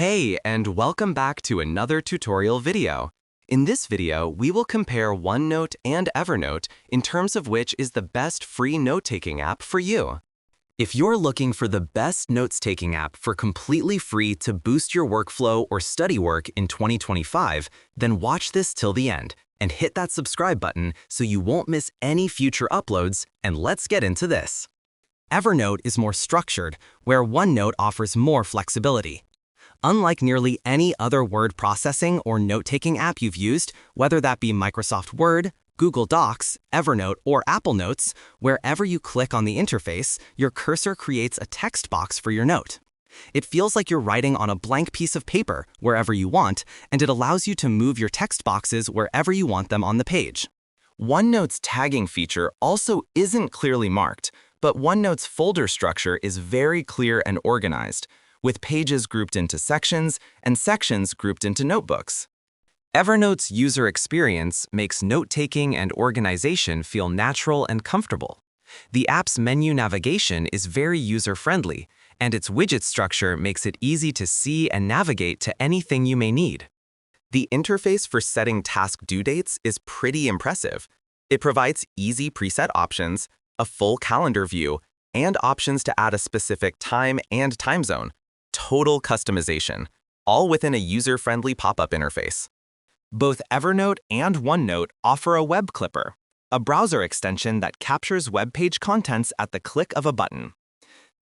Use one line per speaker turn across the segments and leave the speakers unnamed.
Hey, and welcome back to another tutorial video. In this video, we will compare OneNote and Evernote in terms of which is the best free note-taking app for you. If you're looking for the best notes-taking app for completely free to boost your workflow or study work in 2025, then watch this till the end and hit that subscribe button so you won't miss any future uploads, and let's get into this. Evernote is more structured, where OneNote offers more flexibility. Unlike nearly any other word processing or note-taking app you've used, whether that be Microsoft Word, Google Docs, Evernote, or Apple Notes, wherever you click on the interface, your cursor creates a text box for your note. It feels like you're writing on a blank piece of paper wherever you want, and it allows you to move your text boxes wherever you want them on the page. OneNote's tagging feature also isn't clearly marked, but OneNote's folder structure is very clear and organized, with pages grouped into sections and sections grouped into notebooks. Evernote's user experience makes note-taking and organization feel natural and comfortable. The app's menu navigation is very user-friendly, and its widget structure makes it easy to see and navigate to anything you may need. The interface for setting task due dates is pretty impressive. It provides easy preset options, a full calendar view, and options to add a specific time and time zone. Total customization, all within a user-friendly pop-up interface. Both Evernote and OneNote offer a web clipper, a browser extension that captures web page contents at the click of a button.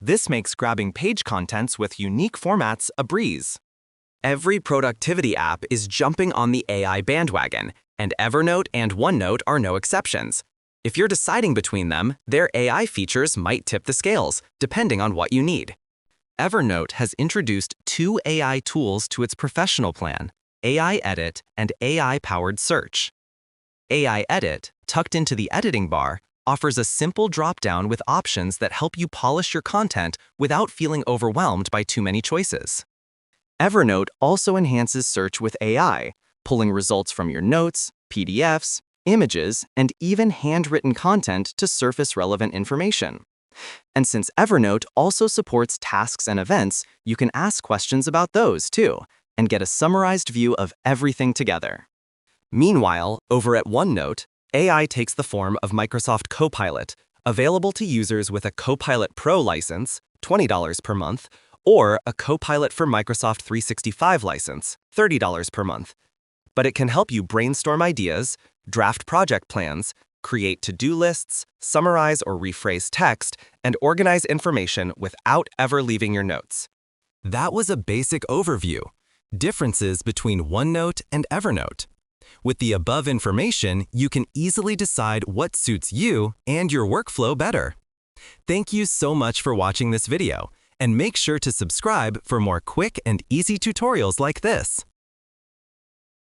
This makes grabbing page contents with unique formats a breeze. Every productivity app is jumping on the AI bandwagon, and Evernote and OneNote are no exceptions. If you're deciding between them, their AI features might tip the scales, depending on what you need. Evernote has introduced two AI tools to its professional plan: AI Edit and AI-powered search. AI Edit, tucked into the editing bar, offers a simple drop-down with options that help you polish your content without feeling overwhelmed by too many choices. Evernote also enhances search with AI, pulling results from your notes, PDFs, images, and even handwritten content to surface relevant information. And since Evernote also supports tasks and events, you can ask questions about those too, and get a summarized view of everything together. Meanwhile, over at OneNote, AI takes the form of Microsoft Copilot, available to users with a Copilot Pro license, $20 per month, or a Copilot for Microsoft 365 license, $30 per month. But it can help you brainstorm ideas, draft project plans, create to-do lists, summarize or rephrase text, and organize information without ever leaving your notes. That was a basic overview. Differences between OneNote and Evernote. With the above information, you can easily decide what suits you and your workflow better. Thank you so much for watching this video, and make sure to subscribe for more quick and easy tutorials like this.